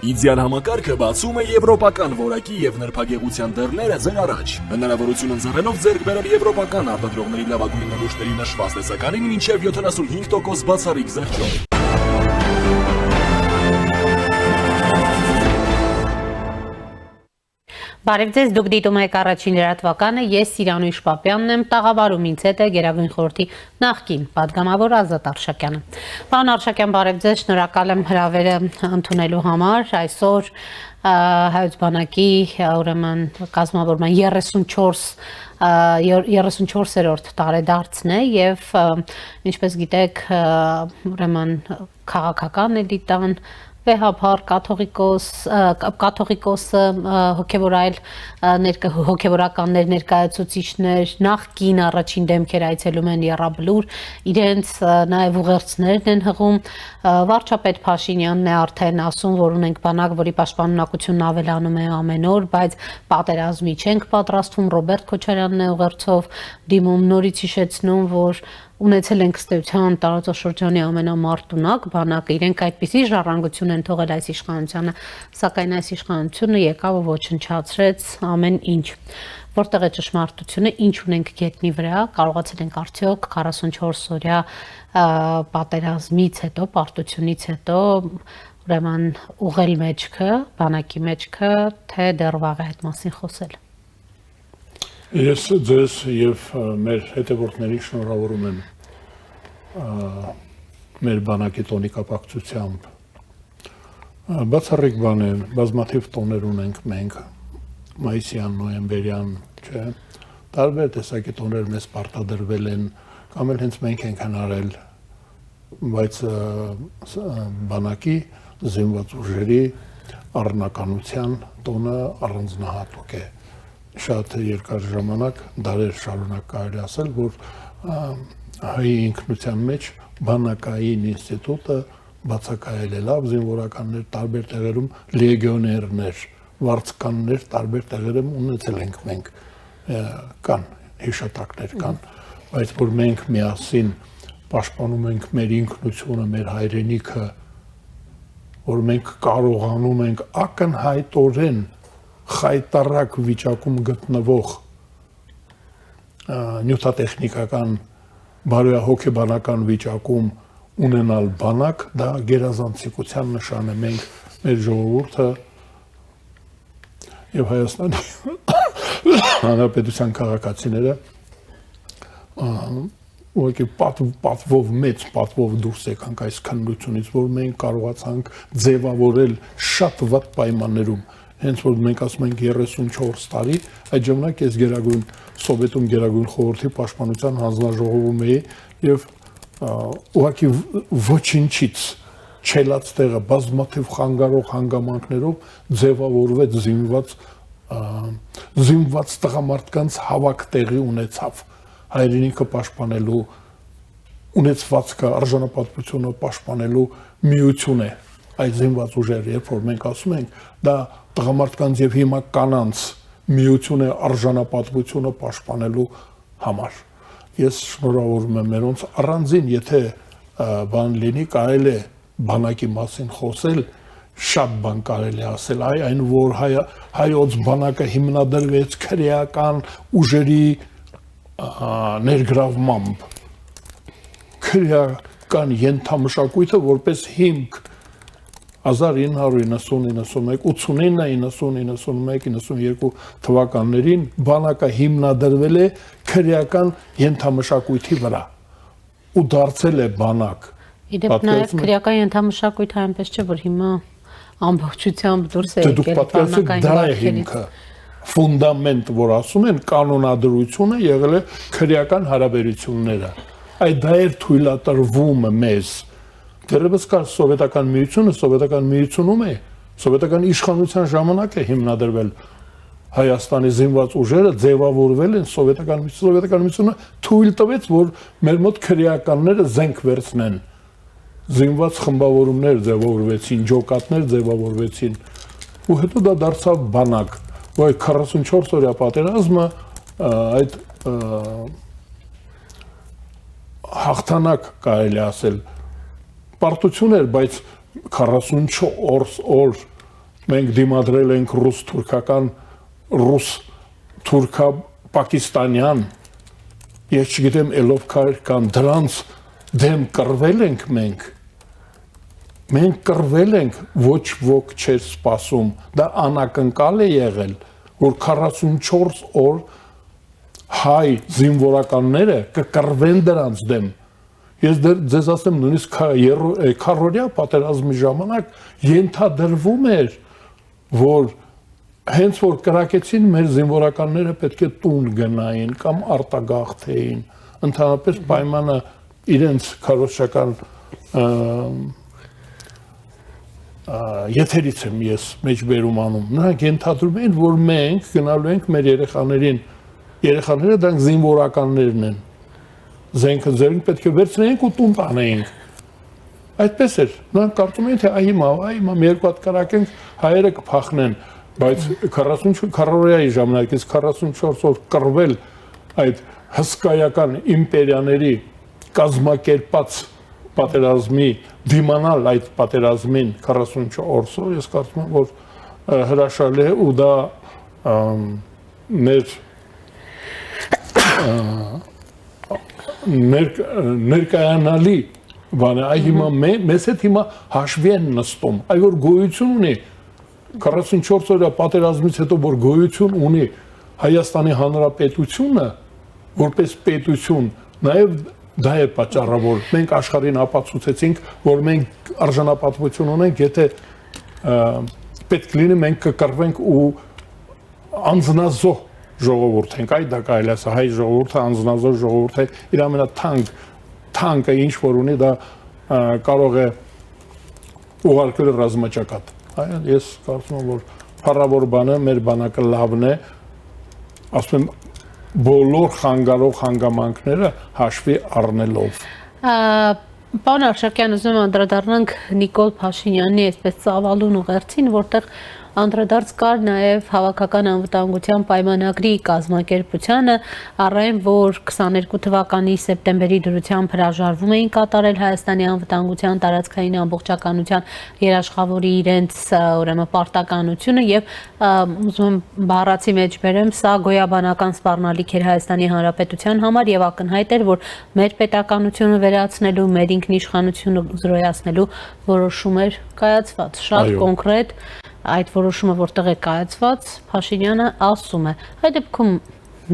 Իդեալ համակարգը բացում է եվրոպական որակի եւ նրբագեղության դռները ձեր առաջ։ Հնարավորություն ընձեռելով ձեռք բերել եվրոպական արտադրողների լավագույն նմուշների նշված տեսականին մինչեւ 75% բացառիկ զեղչով։ Բարև ձեզ, դուք դիտում եք առաջին լրատվականը, ես Սիրանույշ Պապյանն եմ, տաղավարում ինձ հետ է Գերագույն խորհրդի նախկին պատգամավոր Ազատ Արշակյանը։ Պարոն Արշակյան, բարև ձեզ, շնորհակալ եմ հրավերը ընդունելու համար։ Այսօր Հայոց բանակի ուրեմն կազմավորման 34-րդ տարեդարձն է եւ ինչպես գիտեք, ուրեմն քաղաքական էլիտան վեհապար կաթողիկոսը հոգևորականներ ներկայացուցիչներ նախկին առաջին դեմքեր այցելում են Եռաբլուր իրենց նաև ուղերձներն են հղում վարչապետ Փաշինյանն է արդեն ասում որ ունենք բանակ որի պաշտպանունակությունն ավելանում է ամեն օր բայց պատերազմի չենք պատրաստվում Ռոբերտ Քոչարյանն է ուղերձով դիմում նորից հիշեցնում որ ունեցել ենք ըստեյության տարածաշրջանի ամենամարտունակ բանակը իրենք այդպիսի ժառանգություն են թողել այս իշխանությանը սակայն այս իշխանությունը եկավ ու ոչնչացրեց ամեն ինչ որտեղ է ճշմարտությունը ինչ ունենք գետնի վրա կարողացել ենք արդյոք 44 օրյա պատերազմից հետո պարտությունից հետո ուրեմն ուղղել մեջքը բանակի մեջքը թե դեռ վաղ է այդ մասին խոսել Ես ձեզ եւ մեր հետևորդներին շնորհավորում եմ մեր բանակի տոնի կապակցությամբ բացառիկ բան է բազմաթիվ տոներ ունենք մենք մայիսյան նոյեմբերյան չէ տարբեր տեսակի տոներ մեզ պարտադրվել են կամ էլ հենց մենք ենք հնարել բայց բանակի զինված ուժերի առնականության տոնը առանձնահատուկ է շատ երկար ժամանակ դարեր շարունակ կարելի ասել, որ հայի ինքնության մեջ բանակային ինստիտուտը բացակայել է լավ զինվորականներ տարբեր տեղերում լեգիոներներ, վարձկաններ տարբեր տեղերում ունեցել ենք մենք կան հիշատակներ կան, բայց որ մենք միասին պաշտպանում ենք մեր ինքնությունը, մեր հայրենիքը, որ մենք կարողանում ենք ակնհայտորեն խայտարակ վիճակում գտնվող նյութատեխնիկական բարոյահոգեբանական վիճակում ունենալ բանակ, դա գերազանցիկության նշան է մենք մեր ժողովուրդը եւ Հայաստանի Հանրապետության քաղաքացիները ուղղակի պատվով մեծ պատվով դուրս եկանք այս քննությունից, որ մենք կարողացանք ձևավորել շատ վատ պայմաններում հենց որ մենք ասում ենք 34 տարի, այդ ժամանակ ես Գերագույն Սովետում Գերագույն խորհրդի պաշտպանության հանձնաժողովում էի եւ ուղղակի ոչինչից չելած տեղը բազմաթիվ խանգարող հանգամանքներով ձևավորվեց զինված տղամարդկանց հավաք տեղի ունեցավ հայրենիքը պաշտպանելու ունեցվածքը արժանապատվությունը պաշտպանելու միություն է այդ զինված ուժերը երբ որ մենք ասում ենք դա տղամարդկանց եւ հիմա կանանց միություն է արժանապատվությունը պաշտպանելու համար ես շնորհավորում եմ մերոնց առանձին եթե բան լինի կարելի է բանակի մասին խոսել շատ բան կարելի ասել այն որ հայոց բանակը հիմնադրվեց քրեական ուժերի ներգրավմամբ քրեական ենթամշակույթը որպես հիմք 1990-91, 89-91-92 թվականներին բանակը հիմնադրվել է քրեական ենթամշակույթի վրա ու դարձել է բանակ։ Իդեպ նաև քրեական ենթամշակույթը այնպես չէ, որ հիմա ամբողջությամբ դուրս է եկել բանակային վարքերից։ Ֆունդամենտ, որ ասում են, կանոնադրությունը եղել է քրեական հարաբերությունները։ Այդ դա էր թույլատրվում մեզ Դերևս կար սովետական միությունում է, սովետական իշխանության ժամանակ է հիմնադրվել Հայաստանի զինված ուժերը ձևավորվել են սովետական միությունը թույլ տվեց, որ մեր մոտ քրեականները զենք վերցնեն, զինված խմբավորումներ ձևավորվեցին, ջոկատներ ձևավորվեցին, ու հետո դա դարձավ բանակ, ու այդ 44 օրյա պատերազմը այդ հաղթանակ կարելի ասել պարտություն էր, բայց 44 օր մենք դիմադրել ենք ռուս-թուրքական, ռուս-թուրքա-պակիստանյան, ես չգիտեմ ելով կան դրանց դեմ կռվել ենք մենք կռվել ենք, ոչ ոք չէր սպասում, դա անակնկալ է եղել, որ 44 օր հայ զինվորականները կկռվեն դրանց դեմ։ Ես ձեզ ասեմ, նույնիսկ քառօրյա պատերազմի ժամանակ ենթադրվում էր, որ հենց որ կրակեցին մեր զինվորականները պետք է տուն գնային կամ արտագաղթեին, ընդհանրապես պայմանը իրենց քարոզչական եթերից եմ ես մեջբերում անում, նրանք ենթադրում են, որ մենք գնալու ենք մեր երեխաները դրանք զինվորականներն են, զենքը ձերին պետք է վերցնեինք ու տուն տանեինք, այդպես էր, նրանք կարծում էին, թե հիմա մի երկու հատ կրակենք, հայերը կփախնեն, բայց 40-օրյայի ժամանակից 44 օր կռվել այդ հսկայական իմպերիաների կազմակերպած պատերազմի դիմանալ այդ պատերազմին 44 օր, ես կարծում եմ, որ հրաշալի է ու դա ներկայանալի բան է, այ հիմա մեզ հետ հիմա հաշվի են նստում, այ որ գոյություն ունի 44 օրյա պատերազմից հետո որ գոյություն ունի Հայաստանի Հանրապետությունը որպես պետություն, նաև դա է պատճառը, որ մենք աշխարհին ապացուցեցինք, որ մենք արժանապատվություն ունենք, եթե պետք լինի մենք կկռվենք ու անձնազոհ ժողովուրդ ենք, այ դա կարելի է ասել, հայ ժողովուրդը անձնազոհ ժողովուրդ է, իր ամենաթանկը ինչ որ ունի, դա կարող է ուղարկել ռազմաճակատ։ Ես կարծում եմ, որ փառավոր բանը մեր բանակը լավն է, ասում եմ բոլոր խանգարող հանգամանքները հաշվի առնելով։ Պարոն Արշակյան, ուզում եմ անդրադառնանք Նիկոլ Փաշինյանի այսպես ծավալուն ուղերձին, որտեղ անդրադարձ կար նաև հավաքական անվտանգության պայմանագրի կազմակերպությանը, առայն որ 22 թվականի սեպտեմբերի դրությամբ հրաժարվում էին կատարել Հայաստանի անվտանգության տարածքային ամբողջականության երաշխավորի իրենց ուրեմն պարտականությունը եւ ուզում եմ բառացի մեջ բերեմ, սա գոյաբանական սպառնալիք էր Հայաստանի Հանրապետության համար եւ ակնհայտ էր, որ մեր պետականությունը վերացնելու, մեր ինքնիշխանությունը զրոյացնելու որոշում էր կայացված, շատ կոնկրետ այդ որոշումը որտեղ է կայացված, Փաշինյանը ասում է, այդ դեպքում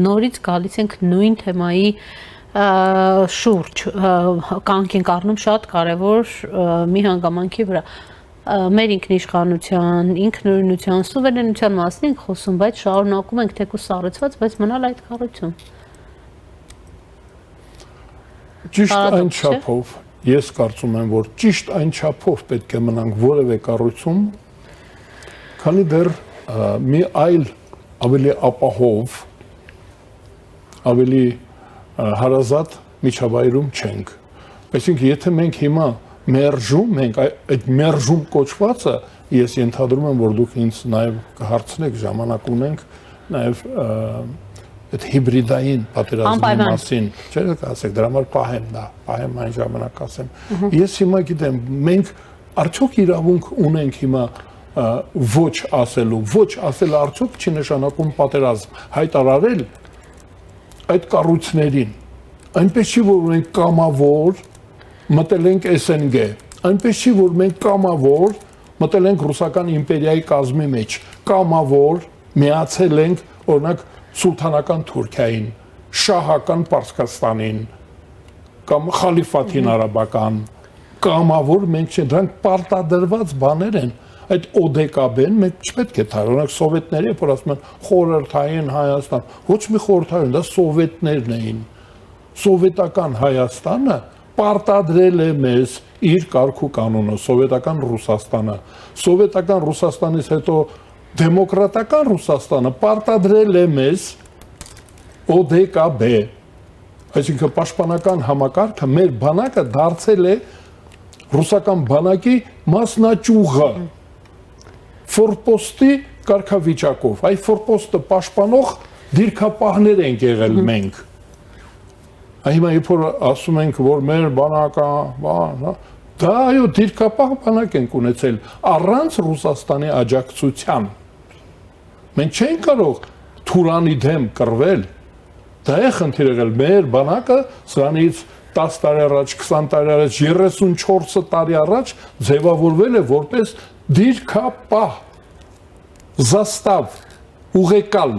նորից գալիս ենք նույն թեմայի շուրջ, կանք ենք առնում շատ կարևոր մի հանգամանքի վրա, մեր ինքնիշխանության, ինքնուրույնության, սուվերենության մասին ենք խոսում, բայց շարունակում ենք թեկուզ սառեցված, բայց մնալ այդ կառույցում։ Ճիշտ այն չափով, ես կարծում եմ, որ ճիշտ այն չափով պետք է մնանք որևէ կառույցում, քանի դեռ մի այլ ավելի ապահով, ավելի հարազատ միջավայրում չենք։ Այսինքն, եթե մենք հիմա մերժում ենք, այդ մերժում կոչվածը, ես ենթադրում եմ, որ դուք ինձ նաև կհարցնեք, ժամանակ ունենք, նաև այդ հիբրիդային պատերազմի մասին, չէ՞ կասեք, դրա համար պահեմ այն ժամանակ ասեմ։ Ես հիմա գիտեմ, մենք արդյոք իրավունք ունենք հիմա ոչ ասել արդյոք չի նշանակում պատերազմ, հայտարարել այդ կառույցներին, այնպես չի, որ մենք կամավոր մտել ենք SNG, այնպես չի, որ մենք կամավոր մտել ենք ռուսական իմպերիայի կազմի մեջ, կամավոր միացել ենք, օրինակ, սուլթանական Թուրքիային, շահական Պարսկաստանին, կամ խալիֆաթին արաբական, կամավոր մենք չենք, դրանք պարտադրված բաներ են, այդ ODKB-ն մենք չպետք է թարել, օրինակ սովետների, որ ասում են խորհրդային Հայաստան, ոչ մի խորհրդային, դա սովետներն էին, սովետական Հայաստանը պարտադրել է մեզ իր կարգ ու կանոնը, սովետական Ռուսաստանը, սովետական Ռուսաստանից հետո դեմոկրատական Ռուսաստանը պարտադրել է մեզ ODKB, այսինքն պաշտպանական համակարգը մեր բանակը դարձել է ռուսական բանակի մասնաճյուղը, ֆորպոստի կարգավիճակով, այ ֆորպոստը պաշտպանող դիրքապահներ ենք եղել մենք։ Հիմա երբ որ ասում ենք, որ մեր բանակը, Դա այո դիրքապահ բանակ ենք ունեցել առանց Ռուսաստանի աջակցության։ Մենք չենք կարող Թուրանի դեմ կռվել։ Դա է խնդիրը եղել մեր բանակը սրանից 10 տարի առաջ, 20 տարի առաջ, 34 տարի առաջ ձևավորվել է որպես դիրքապահ զաստավ ուղեկալ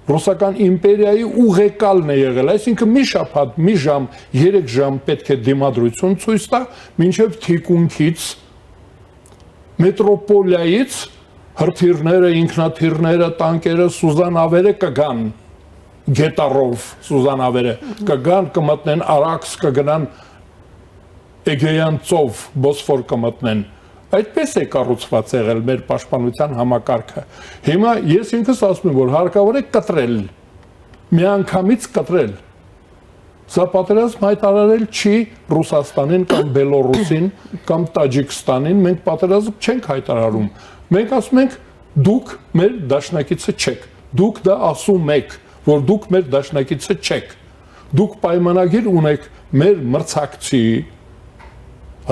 ռուսական իմպերիայի ուղեկալն է եղել, այսինքն մի շաբաթ, մի ժամ, 3 ժամ պետք է դիմադրություն ցույց տա, մինչև թիկունքից մետրոպոլիայից հրթիռները, ինքնաթիռները, տանկերը, սուզանավերը կգան գետառով սուզանավերը կգան կմտնեն Արաքս կգնան Էգեյան ծով Բոսֆոր կմտնեն այդպես է կառուցված եղել մեր պաշտպանության համակարգը հիմա ես ինքս ասում եմ որ հարկավոր է կտրել միանգամից կտրել սա պատերազմ հայտարարել չի Ռուսաստանին կամ Բելոռուսին կամ Տաջիկստանին մենք պատերազմ չենք հայտարարում մենք ասում ենք դուք մեր դաշնակիցը չեք դուք դա ասում եք որ դուք մեր դաշնակիցը չեք դուք պայմանագիր ունեք մեր մրցակցի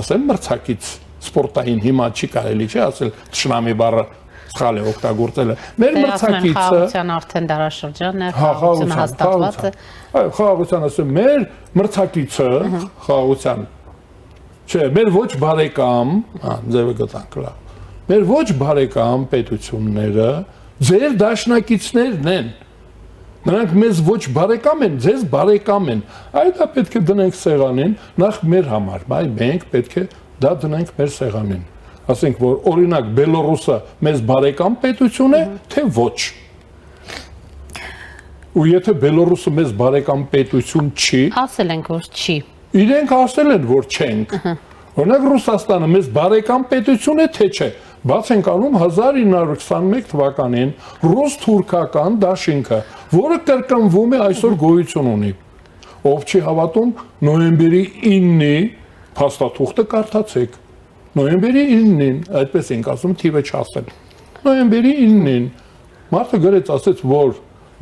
ասեմ մրցակից սպորտային հիմա չի կարելի չէ ասել թշնամի բառը սխալ է օգտագործելը մեր մրցակիցը խաղաղության արդեն դարաշրջանն է խաղաղությունը հաստատված է այո խաղաղության ասեմ մեր մրցակիցը խաղաղության չէ մեր ոչ բարեկամ ձևը գտանք լավ մեր ոչ բարեկամ պետությունները ձեր դաշնակիցներն են Նրանք մեզ ոչ բարեկամ են, ձեզ բարեկամ են։ Այդ դա պետք է դնենք սեղանին, նախ մեր համար, բայց մենք պետք է դա դնենք մեր սեղանին։ Ասենք, որ օրինակ Բելոռուսը մեզ բարեկամ պետություն է, թե ոչ։ Ու եթե Բելոռուսը մեզ բարեկամ պետություն չի, ասել ենք որ չի։ Իրենք ասել են որ չենք։ Օրինակ Ռուսաստանը մեզ բարեկամ պետություն է, թե չէ։ Բաց ենք անում 1921 թվականին ռուս-թուրքական դաշինքը, որը կրկնվում է այսօր գոյություն ունի։ Ով չի հավատում, նոյեմբերի 9-ի փաստաթուղթը կարդացեք։ Նոյեմբերի 9-ին, այդպես ենք ասում, թիվը չասել։ Նոյեմբերի 9-ին մարդը գրեց ասեց, որ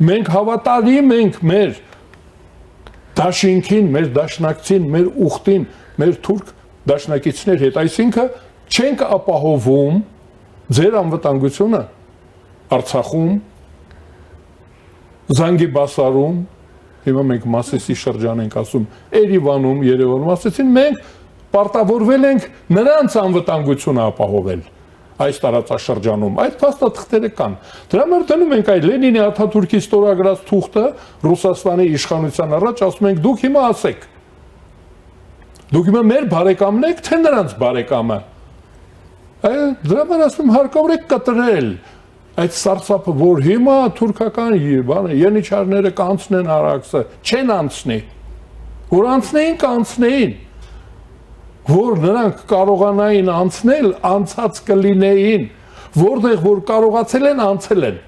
մենք հավատալիմ ենք մեր դաշինքին, մեր դաշնակցին, մեր ուխտին, մեր թուրք դաշնակիցներ հետ, այսինքն չենք ապահովում ձեր անվտանգությունը Արցախում, Զանգիբասարում, հիմա մենք Մասիսի շրջան ենք ասում, Երևանում, Երևանում ասեցին, մենք պարտավորվել ենք նրանց անվտանգությունը ապահովել այս տարածաշրջանում, այդ փաստաթղթերը կան։ Դրա համար դնում ենք այդ Լենինի Աթաթուրքի ստորագրած թուղթը Ռուսաստանի իշխանության առաջ, ասում ենք դուք հիմա ասեք։ Դուք հիմա մեր բարեկամն եք, թե նրանց բարեկամը։ Դրա համար ասում հարկավոր է կտրել այդ սարսափը, որ հիմա թուրքական յենիչարները կանցնեն Արաքսը, չեն անցնի, որ անցնեին կանցնեին, որ նրանք կարողանային անցնել, անցած կլինեին, որտեղ որ կարողացել են, անցել են։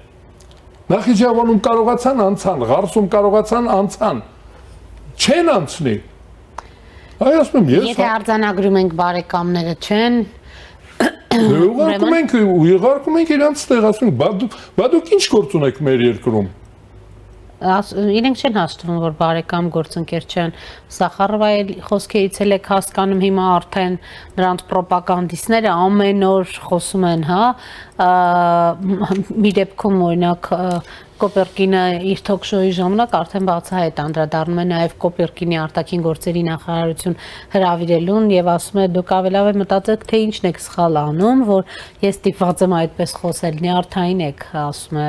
Նախիջևանում կարողացան անցան, Ղարսում կարողացան անցան, չեն անցնի։ Այ ասում եմ ես։ Եթե արձանագրում ենք բարեկամները չեն, Ուղարկում ենք իրանց տեղ, ասում ենք, բա դուք ինչ գործ ունեք մեր երկրում։ Իրենք չեն հաշտվում, որ բարեկամ գործընկեր չեն։ Սախարովը խոսքերից էլ եք հասկանում հիմա արդեն նրանց պրոպագանդիստները ամեն օր խոսում են, հա, մի դեպքում օրինակ Կոպերկինը իր թոքշոյի ժամանակ արդեն բացահայտ անդրադառնում է նաև Կոպերկինի արտաքին գործերի նախարարություն հրավիրելուն եւ ասում է դուք ավելավ մտածեք թե ինչն եք սխալ անում, որ ես ստիպված եմ այդպես խոսել, նյարդային եք, ասում է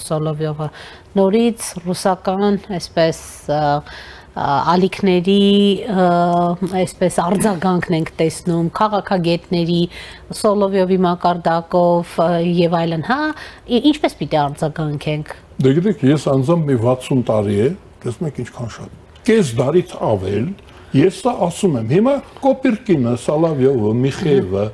Սոլովյովը։ Նորից ռուսական այսպես ալիքների այսպես արձագանքն ենք տեսնում քաղաքագետների Սոլովյովի մակարդակով եւ այլն, հա, ինչպես պիտի արձագանքենք։ Դե գիտեք, ես անձամբ մի 60 տարի է, տեսնում եք ինչքան շատ։ Կես դարից ավել ես սա ասում եմ։ Հիմա Կոպերկինը, Սոլովյովը, Միխեևը,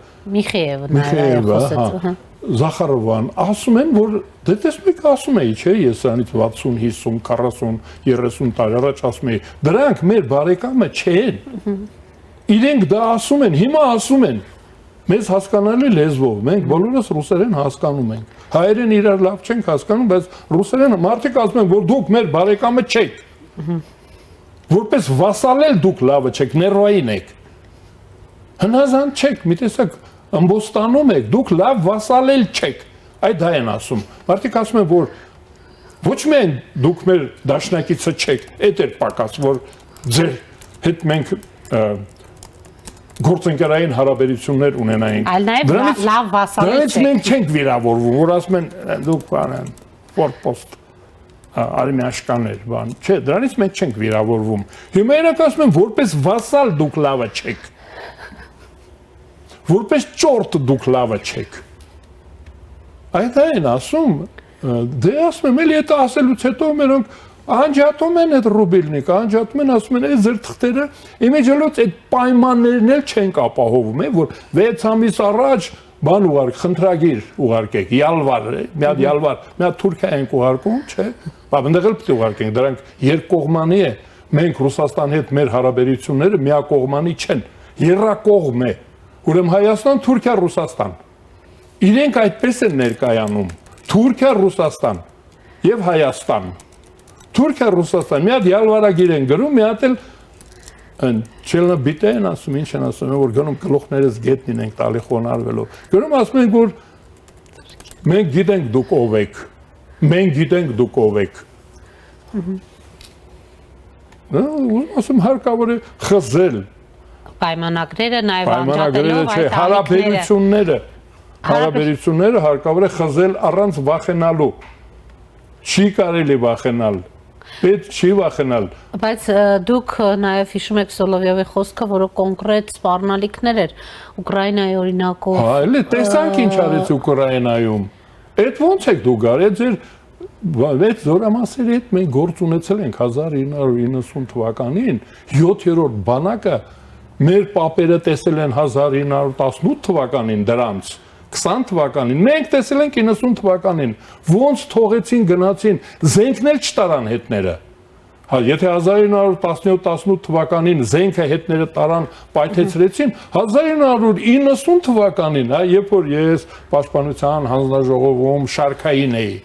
Զախարովան ասում են, որ դե տեսնում եք ասում էի, չէ, ես սրանից 60, 50, 40, 30 տարի առաջ ասում էի, դրանք մեր բարեկամը չեն։ Իրենք դա ասում են, հիմա ասում են։ Մեզ հասկանալի լեզվով, մենք բոլորս ռուսերեն հասկանում ենք։ Հայերեն իրար լավ չենք հասկանում, բայց ռուսերեն մարդիկ ասում են, որ դուք մեր բարեկամը չեք։ Որպես վասալ էլ դուք լավը չեք, ներվային եք։ Հնազանդ չեք, մի տեսակ ըմբոստանում եք, դուք լավ վասալել չեք։ Այդ դա են ասում։ Մարդիկ ասում են, որ ոչ միայն դուք մեր դաշնակիցը չեք, այդ էր պակաս, որ ձեր հետ մենք գործընկերային հարաբերություններ ունենայինք։ Այլ նաև լավ վասալել Դրանից չեք։ մենք չենք վիրավորվում, որ ասում են դուք բանան ֆորպոստ արմիաշկաներ, բան։ Չէ, դրանից մենք չենք վիրավորվում։ Հիմա իրենք ասում են, որպես վասալ դուք լավը չեք։ Որպես ճորտ դուք լավը չեք։ Այդ այն ասում, դե ասում եմ, էլի այդ ասելուց հետո մերոնք անջատում են այդ ռուբիլնիկը, անջատում են, ասում են, այդ ձեր թղթերը իմիջիալոց այդ պայմաններն էլ չենք ապահովում, որ 6 ամիս առաջ բան ուղարկ, խնդրագիր ուղարկեք, յալվար, մի հատ յալվար, մի հատ Թուրքիա ենք ուղարկում, չէ՞։ Բա այնտեղ էլ պետք է ուղարկենք, դրանք երկկողմանի է, մենք Ռուսաստանի հետ մեր հարաբերությունները միակողմանի չեն, երրակողմ է։ Ուրեմն Հայաստան, Թուրքիա, Ռուսաստան։ Իրենք այդպես են ներկայանում, Թուրքիա, Ռուսաստան եւ Հայաստան։ Թուրքիա, Ռուսաստան, մի հատ յալվարագիր են գրում, մի հատ էլ չելնաբիտե են ասում, ինչ են ասում, որ գնում գլուխներս գետնին ենք տալի խոնարհվելով։ Գնում ասում են, որ մենք գիտենք դուք ով եք։ Մենք գիտենք դուք ով եք։ Ասում հարկավոր է խզել։ Պայմանագրերը նաև Պայմանագրերը անջատելով չէ, հարաբերությունները հարկավոր է խզել առանց վախենալու։ Չի կարելի վախենալ։ Պետք չի վախենալ։ Բայց դուք նաև հիշում եք Սոլովյովի խոսքը, որը կոնկրետ սպառնալիքներ էր Ուկրաինայի օրինակով։ Հա, էլի տեսանք ինչ արեց Ուկրաինայում։ Այդ ո՞նց եք դուք գարել ձեր այդ զորամասերի հետ մենք գործ ունեցել ենք 1990 թվականին 7-րդ բանակը մեր պապերը տեսել են 1918 թվականին դրանց 20 թվականին, մենք տեսել ենք 90 թվականին, ոնց թողեցին գնացին, զենքն էլ չտարան հետները։ Հա, եթե 1917-18 թվականին զենքը հետները տարան, պայթեցրեցին, 1990 թվականին, հա, երբ որ ես Պաշտպանության հանձնաժողովում շարքային էի,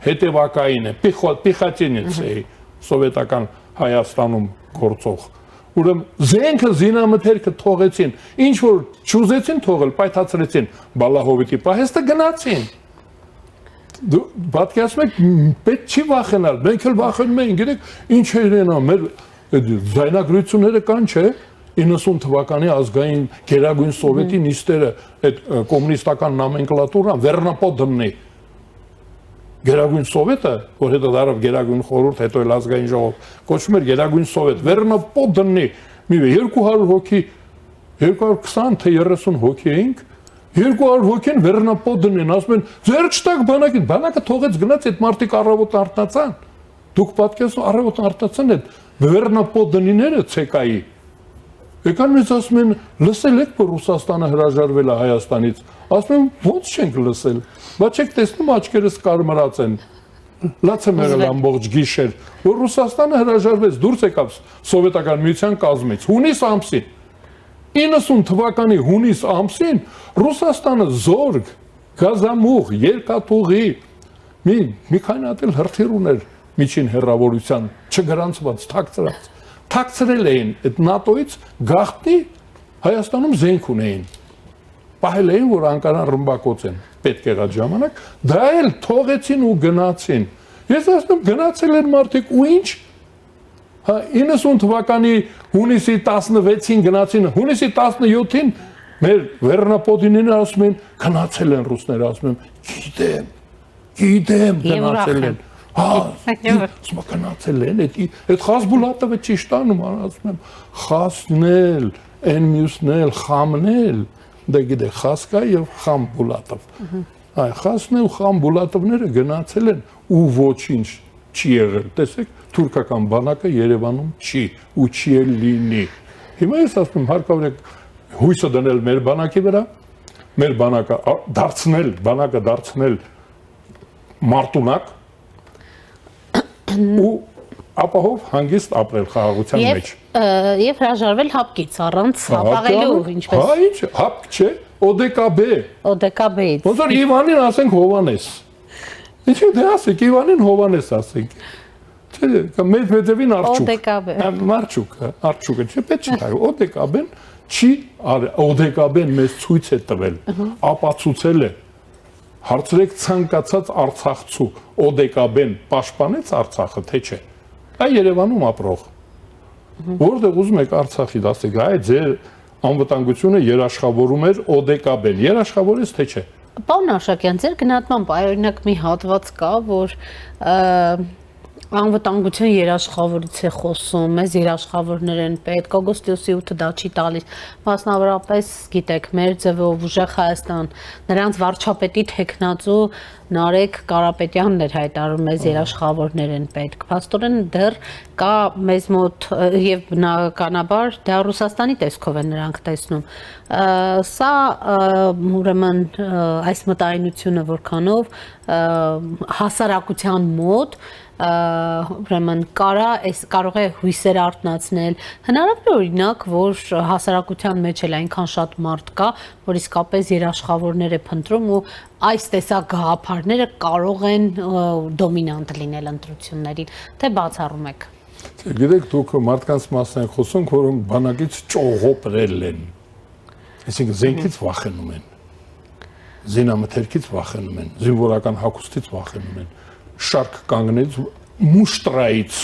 հետևակային է, Պիխատինից էի, սովետական Հայաստանում գործող։ Ուրեմն զենքը զինամթերքը թողեցին, ինչ որ չուզեցին թողել, պայթացրեցին, բալահովիտի պահեստը գնացին։ Դու պատկերացնում եք, պետք չի վախենալ, մենք էլ վախենում ենք, գիտեք, ինչ է իրենա, մեր զայնագրությունները կան, չէ, 90 թվականի ազգային գերագույն սովետի նիստերը, այդ կոմունիստական նոմենկլատուրան վերնապոդն է։ Գերագույն սովետը, որ հետո դարավ գերագույն խորհուրդ, հետո էլ ազգային ժողով, կոչվում էր գերագույն սովետ, վերնապոդն է, մի 200 հոգի, 220 թե 30 հոգի էինք, 200 հոգին վերնապոդն են, ասում են, ձեր չտակ բանակին, բանակը թողեց գնաց, այդ մարդիկ առավոտ արտացան, դուք պատկերացնում առավոտ արտացան այդ վերնապոդնիները ցեկայի, եկան մեզ ասում են, լսել եք, որ Ռուսաստանը հրաժարվել է Հայաստանից, ասում են, ոնց չենք լսել, բայց չեք տեսնում աչքերս կարմրած են, լաց եմ եղել ամբողջ գիշեր, որ Ռուսաստանը հրաժարվեց, դուրս եկավ սովետական միության կազմից, հունիս ամսին, 90 թվականի հունիս ամսին Ռուսաստանը զորք, գազամուղ, երկաթուղի, մի քանի հատ էլ հրթիռ ուներ միջին հեռավորության, չգրանցված, թաքցրած, թաքցրել էին այդ ՆԱՏՕ-ից գաղտնի Հայաստանում զենք ունեին, պահել էին, որ Անկարան ռմբակոց են, պետք եղած ժամանակ, դա էլ թողեցին ու գնացին, ես ասում գնացել են մարդիկ ու ինչ, 90 թվականի հունիսի 16-ին գնացին, հունիսի 17-ին մեր վերնապոդինները ասում են, գնացել են ռուսները, ասում են, գիտեմ, գնացել են, ասում գնացել են, այդ Խազբուլատովը ճիշտ անում, ասում եմ, խասնել, են մյուսնել, խամնել, դա գիտեք, Խասկա եւ Խամբուլատով, այ Խասն ու Խամբուլատովները գնացել են ու ոչինչ չի եղել, տեսեք, թուրքական բանակը Երևանում չի ու չի էլ լինի։ Հիմա ես ասում եմ, հարկավոր է հույսը դնել մեր բանակի վրա, մեր բանակը դարձնել մարտունակ ու ապահով հանգիստ ապրել խաղաղության մեջ։ Եվ հրաժարվել հապկից առանց հապաղելու, ինչպես։ Հա, ինչ, հապկ չէ, ODKB։ ODKB-ից։ Ոնց որ Իվանին ասենք Հովանես։ Ինչու՞ դե ասեք Իվանին Հովանես ասենք։ Չէ, Մեդվեդևին Արչուկ։ ODKB։ Արչուկը, չէ, պետք չի տա։ ODKB-ն չի ՕԴԿԲ-ն մեզ ցույց է տվել, ապացուցել է հարցրեք ցանկացած Արցախցու ՕԴԿԲ-ն պաշտպանեց Արցախը, թե չէ։ Այ Երևանում ապրող։ Որտեղ ուզում եք Արցախի դասեք, այ ձեր անվտանգությունը երաշխավորում էր ՕԴԿԲ-ն, երաշխավորեց թե չէ։ Պարոն Աշակյան, ձեր գնահատմամբ օրինակ մի հատված կա, որ անվտանգության երաշխավորից է խոսում, մեզ երաշխավորներ են պետք, օգոստոսի 8-ը դա չի տալիս, մասնավորապես, գիտեք, մեր ձևով ուժեղ Հայաստան, նրանց վարչապետի թեկնածու Նարեկ Կարապետյանն էր հայտարարում, մեզ երաշխավորներ են պետք, փաստորեն դեռ կա մեզ մոտ եւ բնականաբար դա Ռուսաստանի տեսքով են նրանք տեսնում, սա ուրեմն այս մտայնությունը որքանով հասարակության մոտ ուրեմն կարող է հույսեր արթնացնել, հնարավոր է օրինակ, որ հասարակության մեջ էլ այնքան շատ մարդ կա, որ իսկապես երաշխավորներ է փնտրում ու այս տեսակ գաղափարները կարող են դոմինանտ լինել ընտրություններին, թե բացառում եք։ Գիտեք, դուք մարդկանց մասն եք խոսում, որոնք բանակից ճողոպրել են, այսինքն զենքից վախենում են, զինամթերքից վախենում են, զինվորական հագուստից վախենում են, շարք կանգնեց մուշտրայից,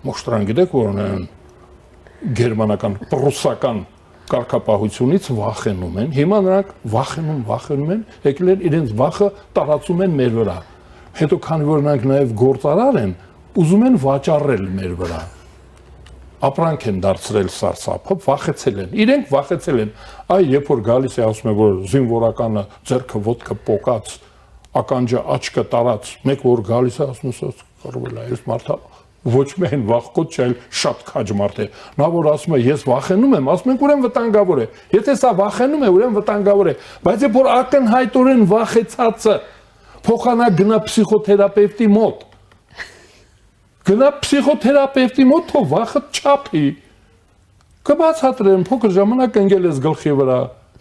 մուշտրան գիտեք, որ ունեն գերմանական, պրուսական կարգապահությունից վախենում են, հիմա նրանք վախենում են, եկել են իրենց վախը տարածում են մեր վրա, հետո քանի որ նրանք նաև գործարար են, ուզում են վաճառել մեր վրա, ապրանք են դարձրել սարսափը, վախեցել են, իրենք վախեցել են, այ երբ որ գալիս է ասում է, որ զինվորականը ձեռքը ոտքը պոկած, ականջը աչքը տարած, մեկ որ գալիս է ասում է, կարողել է, այս մարդը ոչ միայն վախկոտ չէ, այլ շատ քաջ մարդ է, նա որ ասում է, ես վախենում եմ, ասում ենք ուրեմն վտանգավոր է, եթե սա վախենում է, ուրեմն վտանգավոր է, բայց երբ որ ակնհայտորեն վախեցածը փոխանակ գնա փսիխոթերապևտի մոտ, գնա փսիխոթերապևտի մոտ, թող վախը չափի, կբացատրեն, փոքր ժամանակ ընկել ես գլխի վրա,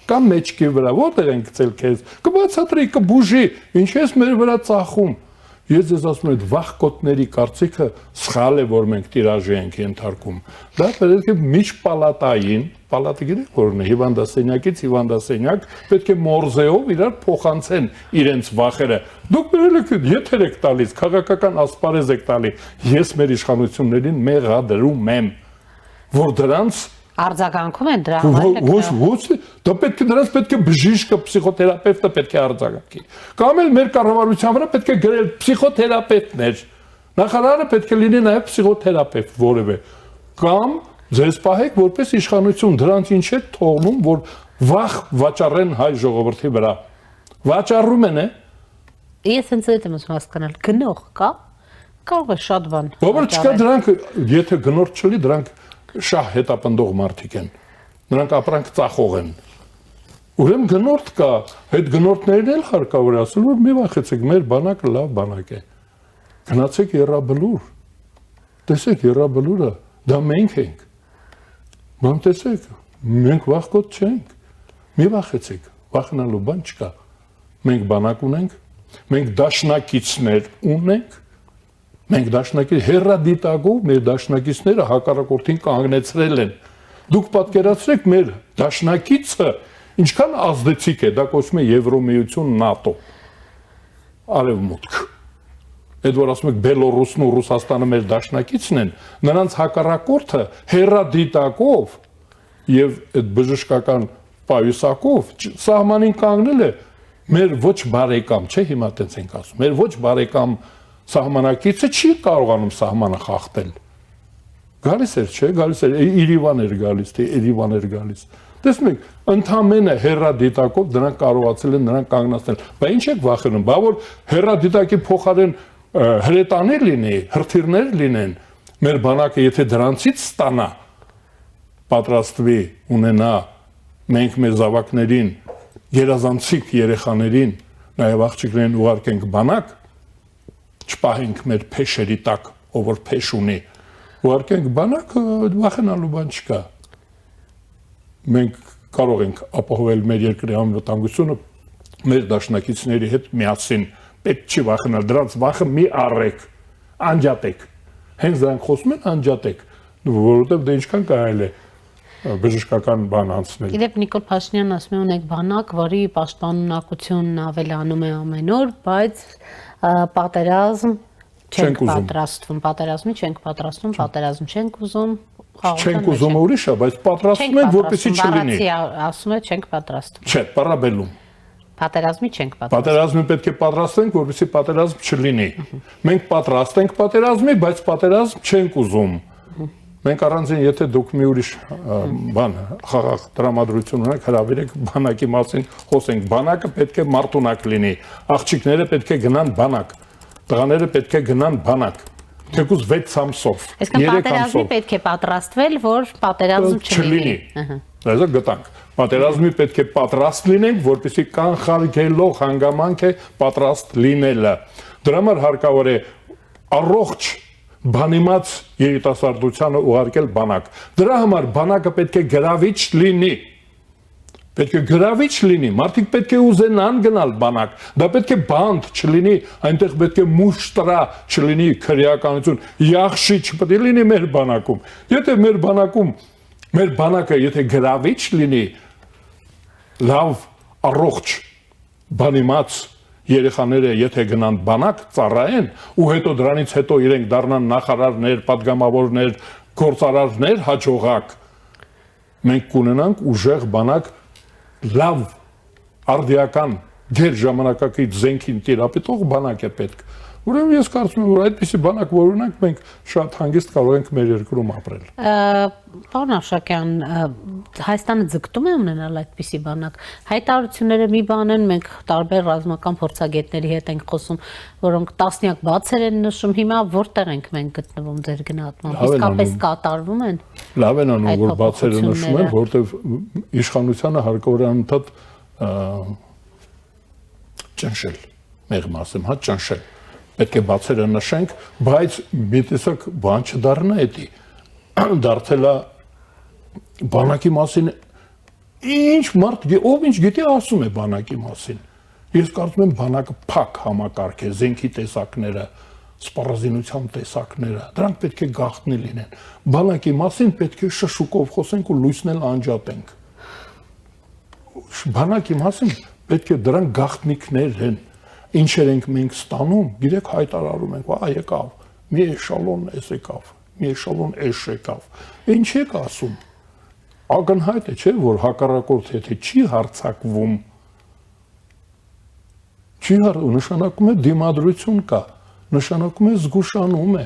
կամ մեջքի վրա, որտեղ են գցել քեզ, կբացատրի, կբուժի, ինչ ես մեր վրա ծախում։ Ես ձեզ ասում եմ, վախկոտների կարծիքը սխալ է, որ մենք տիրաժի ենք ենթարկում։ Դա պետք է միջպալատային, պալատը գիտեք որն է, հիվանդասենյակից հիվանդասենյակ, պետք է մորզեով իրար փոխանցեն իրենց վախերը։ Դուք բերել եք եթեր եք տալիս, քաղաքական ասպարեզ եք տալի, ես մեր իշխանություններին մեղադրում եմ, որ դրանց Արձագանքում են դրա համար։ Ոչ, դա պետք է դրանց պետք է բժիշկը, փսիխոթերապևտը պետք է արձագանքի։ Կամ էլ մեր կառավարության վրա պետք է գրել փսիխոթերապևտներ։ Նախարարը պետք է լինի նաև փսիխոթերապևտ որևէ։ Կամ ձեզ պահեք որպես իշխանություն, դրանց ինչ է թողնում, որ վախ վաճառեն հայ ժողովրդի վրա։ Վաճառում են, Ես հենց այդ եմ ուզում հասկանալ, գնող կա, կարող է շատ բան։ Ո՞ր չկա դրանք, եթե գնորդ չլի, դրանք շահ հետապնդող մարդիկ են, նրանք ապրանք ծախող են, ուրեմն գնորդ կա, այդ գնորդներն էլ հարկավոր է ասել, որ մի վախեցեք, մեր բանակը լավ բանակ է, գնացեք Եռաբլուր, տեսեք Եռաբլուրը, դա մենք ենք, բան տեսեք, մենք վախկոտ չենք, մի վախեցեք, վախնալու բան չկա, մենք բանակ ունենք, մենք դաշնակիցներ ունենք, մենք դաշնակից հերադիտագով մեր դաշնակիցները հակառակորդին կանգնեցրել են։ Դուք պատկերացրեք մեր դաշնակիցը ինչքան ազդեցիկ է, դա կոչվում է Եվրոմիություն, ՆԱՏՕ, Արևմուտք։ Այդ որ ասում եք Բելոռուսն ու Ռուսաստանը մեր դաշնակիցն են, նրանց հակառակորդը հերադիտագով եւ այդ բժշկական պայուսակով սահմանին կանգնել է մեր ոչ բարեկամ, չէ՞ հիմա տենց ենք ասում, մեր ոչ բարեկամ սահմանակիցը չի կարողանում սահմանը խախտել։ Գալիս էր, չէ՞, գալիս էր, Երևան էր գալիս, թե Երևան էր գալիս։ Տեսնում եք, ընդամենը հերադիտակով դրանք կարողացել են նրանք կանգնացնել։ Բայց ինչ եք վախենում, բա որ հերադիտակի փոխարեն հրետաներ լինի, հրթիռներ լինեն, մեր բանակը եթե դրանցից ստանա, պատրաստվի ունենա, մենք մեր զավակներին, երազանցիկ երեխաներին, նաև աղջիկներին ուղարկենք բանակ, չպահենք մեր փեշերի տակ, ով որ փեշ ունի, ուղարկենք բանակ, վախենալու բան չկա։ Մենք կարող ենք ապահովել մեր երկրի անվտանգությունը մեր դաշնակիցների հետ միասին, պետք չի վախենալ, դրանց վախը մի առեք, անջատեք։ Հենց դրանք խոսում են անջատեք, որովհետև դա ինչքան կարելի է։ բժշկական բան անցնել։ Իդեպ Նիկոլ Փաշինյանն ասում է ունենք բանակ, որի պաշտպանունակությունն ավելանում է ամեն օր, բայց պատերազմ չենք պատրաստվում, պատերազմի չենք պատրաստվում, պատերազմ չենք ուզում, Չենք ուզում ուրիշ է, բայց պատրաստում ենք, որպեսզի չլինի։ Ասում է չենք պատրաստվում։ Չէ, պարաբելում։ Պատերազմի չենք պատրաստվում։ Պատերազմի պետք է պատրաստենք, որպեսզի պատերազմ չլինի։ Մենք պատրաստ ենք պատերազմի, բայց պատերազմ չենք ուզում։ Մենք առանձին, եթե դուք մի ուրիշ բան խաղաղ տրամադրություն ունեք, հրավիրեք բանակի մասին խոսենք։ Բանակը պետք է մարտունակ լինի։ Աղջիկները պետք է գնան բանակ։ Տղաները պետք է գնան բանակ։ Թեկուզ 6 ամսով, 3 պատերազմի ամսով։ պետք է պատրաստվել, որ պատերազմ չլինի։ Դա գտանք։ Պատերազմի պետք է պատրաստ լինենք, որպեսզի կանխարգելող հանգամանք է պատրաստ լինելը։ Դրա համար հարկավոր է առողջ բանիմաց երիտասարդությանը ուղարկել բանակ։ Դրա համար բանակը պետք է գրավիչ լինի։ Պետք է գրավիչ լինի, մարդիկ պետք է ուզենան գնալ բանակ, դա պետք է բանդ չլինի, այնտեղ պետք է մուշտրա չլինի քրեականություն, յախշի չպետք է լինի մեր բանակում։ Եթե մեր բանակում, մեր բանակը եթե գրավիչ լինի, լավ առողջ բանիմաց երեխաները եթե գնան բանակ ծառայեն ու հետո դրանից հետո իրենք դառնան նախարարներ, падգամավորներ, գործարարներ հաջողակ, մենք կունենանք ուժեղ բանակ լավ արդիական դեր ժամանակակից զենքին տիրապետող բանակ է պետք։ Ուրեմն ես կարծում եմ, որ այդպիսի բանակ որ ունենք, մենք շատ հանգիստ կարող ենք մեր երկրում ապրել։ Պարոն Աշակյան, Հայաստանը ձգտում է ունենալ այդպիսի բանակ։ Հայտարարությունները մի բան են, մենք տարբեր ռազմական փորձագետների հետ ենք խոսում, որոնք տասնյակ բացեր են նշում, հիմա որտեղ ենք մենք գտնվում ձեր գնահատմամբ, իսկապես կատարվում են։ Լավ են անում, որ բացերը նշում են, որտեղ իշխանությանը հարկավոր է անընդհատ ճնշել, մեղմ ասեմ, հա ճնշել։ Պետք է բացերը նշենք, բայց մի տեսակ բան չդառնա էդի։ Դարձել է բանակի մասին ինչ մարդ, ով ինչ գիտի ասում է բանակի մասին։ Ես կարծում եմ բանակը փակ համակարգ է, զենքի տեսակները, սպառազինության տեսակները, դրանք պետք է գաղտնի լինեն։ Բանակի մասին պետք է շշուկով խոսենք ու լույսնել անջատենք։ Բանակի մասին պետք է դրանք գաղտնիքներ են։ Ինչեր ենք մենք ստանում, գիտեք հայտարարում ենք, «Ա եկավ, մի էշալոն էս եկավ, մի էշալոն էշ եկավ»։ Ինչ եք ասում։ Ակնհայտ է, չէ՞, որ հակառակորդ եթե չի հարձակվում, նշանակում է դիմադրություն կա, նշանակում է զգուշանում է,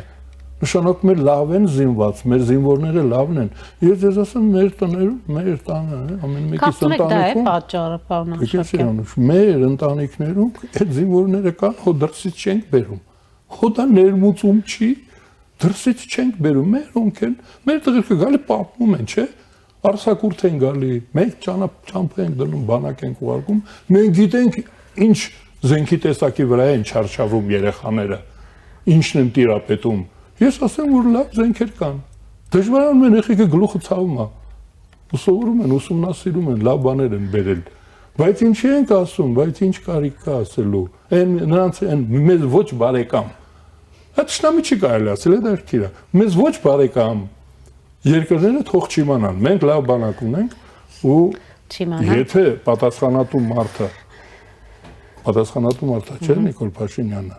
նշանակում է լավ են զինված, մեր զինվորները լավն են։ Ես ձեզ ասեմ, մեր տներում, մեր տանը, ամեն մեկիս ընտանիքում, պատճառը, պարոն Աշակյան։ մեր ընտանիքներում այդ զինվորները կան, հո դրսից չենք բերում։ Հո դա ներմուծում չի, դրսից չենք բերում, մերոնք են, մեր տղերքը գալի պատմում են, չէ՞։ Արսակուրդ են գալի, մենք ճամփ ենք դնում, բանակ ենք ուղարկում, մենք գիտենք ինչ զենքի տեսակի վրա են չարչավում երեխաները, ինչն են տիրապետում։ Ես ասեմ, որ լավ զենքեր կան։ Դժվարանում են եղիկը գլուխը ցավում է։ Ուսումնասիրում են, ուսումնասիրում են, լավ բաներ են բերել։ Բայց ինչի ենք ասում, բայց ինչ կարիք կա ասելու։ Այն նրանց այն մեզ ոչ բարեկամ։ Այդ շնամի չի կարելի ասել, դա դերքիրա։ Մեզ ոչ բարեկամ։ Երկրները թող չիմանան։ Մենք լավ բանակ ունենք ու եթե պատասխանատու մարդը, չէ՞ Նիկոլ Փաշինյանը։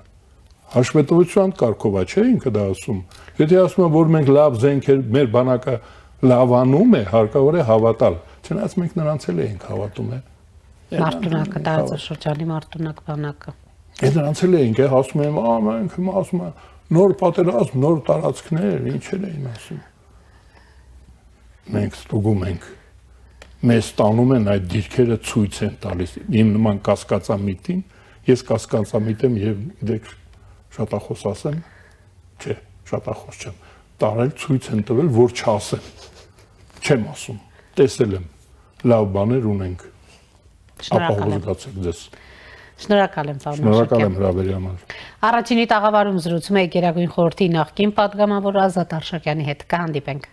Հաշվետվության կարգով է, չէ՞ ինքը դա ասում։ Եթե ասում են, որ մենք լավ զենքեր, մեր բանակը լավանում է, հարկավոր է հավատալ։ Չնայած մենք նրանց էլ ենք հավատում է։ Մարտունակը, տարածաշրջանի մարտունակ բանակը։ Այդ նրանց էլ ենք, ասում են, մենք հիմա ասում են, նոր պատերազմ, նոր տարածքներ, ինչեր էին ասում։ Մենք ստուգում ենք։ Մեզ տանում են այդ դիրքերը ցույց են տալիս։ Իմ նման կասկածամիտին, ես կասկածամիտ եմ եւ գիտեք շատախոս ասեմ, չէ, շատախոս չեմ, տարել ցույց են տվել, որ չասեմ, չեմ ասում, տեսել եմ, լավ բաներ ունենք, ապահովեցեք ձեզ։ Շնորհակալ եմ, պարոն Աշակյան։ Շնորհակալ եմ հրավերի համար։ Առաջինի տաղավարում զրուցում է Գերագույն խորհրդի նախկին պատգամավոր Ազատ Արշակյանի հետ, կհանդիպենք։